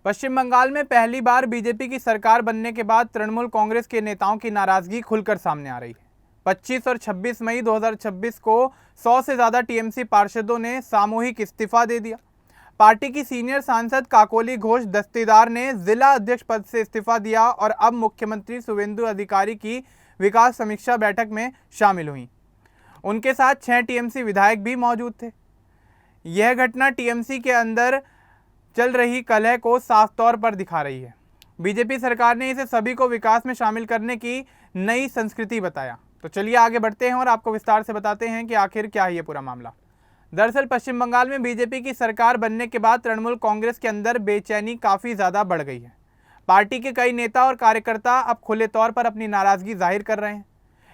पश्चिम बंगाल में पहली बार बीजेपी की सरकार बनने के बाद तृणमूल कांग्रेस के नेताओं की नाराजगी खुलकर सामने आ रही है। 25 और 26 मई 2026 को 100 से ज़्यादा टीएमसी पार्षदों ने सामूहिक इस्तीफा दे दिया। पार्टी की सीनियर सांसद काकोली घोष दस्तीदार ने जिला अध्यक्ष पद से इस्तीफा दिया और अब मुख्यमंत्री शुवेंदु अधिकारी की विकास समीक्षा बैठक में शामिल हुई। उनके साथ 6 टीएमसी विधायक भी मौजूद थे। यह घटना टीएमसी के अंदर चल रही कलह को साफ तौर पर दिखा रही है। बीजेपी सरकार ने इसे सभी को विकास में शामिल करने की नई संस्कृति बताया। तो चलिए आगे बढ़ते हैं और आपको विस्तार से बताते हैं कि आखिर क्या है ये पूरा मामला। दरअसल पश्चिम बंगाल में बीजेपी की सरकार बनने के बाद तृणमूल कांग्रेस के अंदर बेचैनी काफ़ी ज़्यादा बढ़ गई है। पार्टी के कई नेता और कार्यकर्ता अब खुले तौर पर अपनी नाराज़गी जाहिर कर रहे हैं।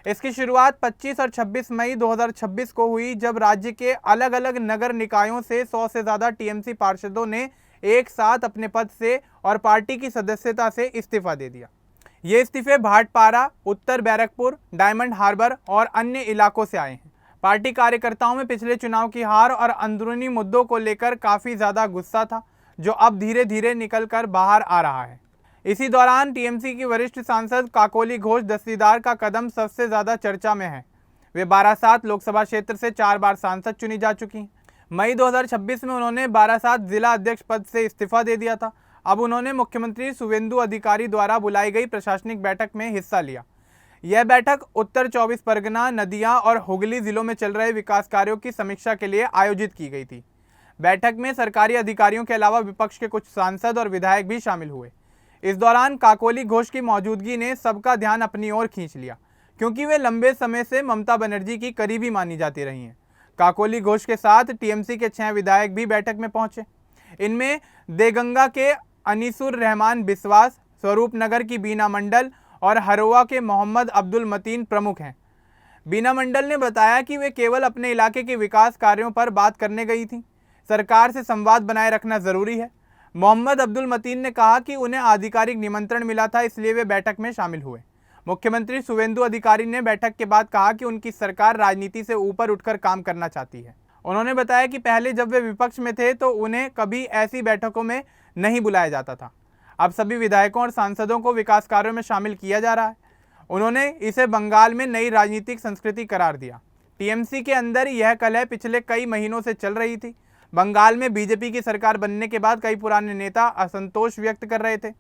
इसकी शुरुआत 25 और 26 मई 2026 को हुई, जब राज्य के अलग अलग नगर निकायों से 100 से ज़्यादा टीएमसी पार्षदों ने एक साथ अपने पद से और पार्टी की सदस्यता से इस्तीफा दे दिया। ये इस्तीफे भाटपारा, उत्तर बैरकपुर, डायमंड हार्बर और अन्य इलाकों से आए हैं। पार्टी कार्यकर्ताओं में पिछले चुनाव की हार और अंदरूनी मुद्दों को लेकर काफ़ी ज़्यादा गुस्सा था, जो अब धीरे धीरे निकल कर बाहर आ रहा है। इसी दौरान टीएमसी की वरिष्ठ सांसद काकोली घोष दस्तीदार का कदम सबसे ज़्यादा चर्चा में है। वे बारासात लोकसभा क्षेत्र से 4 बार सांसद चुनी जा चुकी हैं। मई 2026 में उन्होंने बारासात जिला अध्यक्ष पद से इस्तीफा दे दिया था। अब उन्होंने मुख्यमंत्री शुवेंदु अधिकारी द्वारा बुलाई गई प्रशासनिक बैठक में हिस्सा लिया। यह बैठक उत्तर 24 परगना, नदिया और हुगली जिलों में चल रहे विकास कार्यों की समीक्षा के लिए आयोजित की गई थी। बैठक में सरकारी अधिकारियों के अलावा विपक्ष के कुछ सांसद और विधायक भी शामिल हुए। इस दौरान काकोली घोष की मौजूदगी ने सबका ध्यान अपनी ओर खींच लिया, क्योंकि वे लंबे समय से ममता बनर्जी की करीबी मानी जाती रही हैं। काकोली घोष के साथ टीएमसी के 6 विधायक भी बैठक में पहुंचे। इनमें देगंगा के अनीसुर रहमान बिस्वास, स्वरूप नगर की बीना मंडल और हरोआ के मोहम्मद अब्दुल मतीन प्रमुख हैं। बीना मंडल ने बताया कि वे केवल अपने इलाके के विकास कार्यों पर बात करने गई थी। सरकार से संवाद बनाए रखना जरूरी है। मोहम्मद अब्दुल मतीन ने कहा कि उन्हें आधिकारिक निमंत्रण मिला था, इसलिए वे बैठक में शामिल हुए। मुख्यमंत्री शुवेंदु अधिकारी ने बैठक के बाद कहा कि उनकी सरकार राजनीति से ऊपर उठकर काम करना चाहती है। उन्होंने बताया कि पहले जब वे विपक्ष में थे तो उन्हें कभी ऐसी बैठकों में नहीं बुलाया जाता था। अब सभी विधायकों और सांसदों को विकास कार्यों में शामिल किया जा रहा है। उन्होंने इसे बंगाल में नई राजनीतिक संस्कृति करार दिया। टीएमसी के अंदर यह कलह पिछले कई महीनों से चल रही थी। बंगाल में बीजेपी की सरकार बनने के बाद कई पुराने नेता असंतोष व्यक्त कर रहे थे।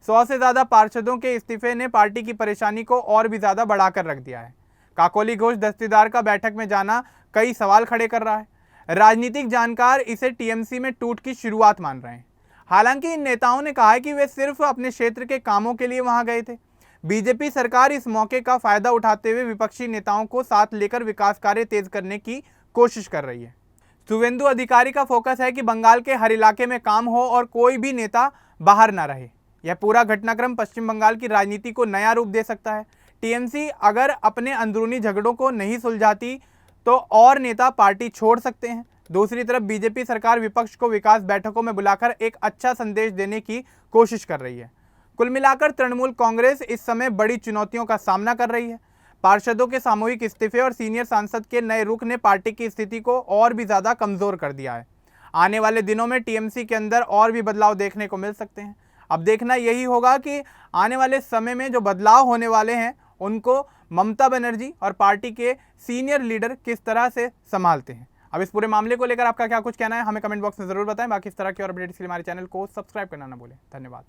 100 से ज़्यादा पार्षदों के इस्तीफे ने पार्टी की परेशानी को और भी ज़्यादा बढ़ाकर रख दिया है। काकोली घोष दस्तीदार का बैठक में जाना कई सवाल खड़े कर रहा है। राजनीतिक जानकार इसे टीएमसी में टूट की शुरुआत मान रहे हैं। हालांकि इन नेताओं ने कहा है कि वे सिर्फ अपने क्षेत्र के कामों के लिए वहां गए थे। बीजेपी सरकार इस मौके का फायदा उठाते हुए विपक्षी नेताओं को साथ लेकर विकास कार्य तेज करने की कोशिश कर रही है। शुवेंदु अधिकारी का फोकस है कि बंगाल के हर इलाके में काम हो और कोई भी नेता बाहर ना रहे। यह पूरा घटनाक्रम पश्चिम बंगाल की राजनीति को नया रूप दे सकता है। टीएमसी अगर अपने अंदरूनी झगड़ों को नहीं सुलझाती तो और नेता पार्टी छोड़ सकते हैं। दूसरी तरफ बीजेपी सरकार विपक्ष को विकास बैठकों में बुलाकर एक अच्छा संदेश देने की कोशिश कर रही है। कुल मिलाकर तृणमूल कांग्रेस इस समय बड़ी चुनौतियों का सामना कर रही है। पार्षदों के सामूहिक इस्तीफे और सीनियर सांसद के नए रुख ने पार्टी की स्थिति को और भी ज़्यादा कमज़ोर कर दिया है। आने वाले दिनों में टीएमसी के अंदर और भी बदलाव देखने को मिल सकते हैं। अब देखना यही होगा कि आने वाले समय में जो बदलाव होने वाले हैं उनको ममता बनर्जी और पार्टी के सीनियर लीडर किस तरह से संभालते हैं। अब इस पूरे मामले को लेकर आपका क्या कुछ कहना है, हमें कमेंट बॉक्स में ज़रूर बताएं। बाकी इस तरह की और अपडेट्स के लिए हमारे चैनल को सब्सक्राइब करना ना भूलें। धन्यवाद।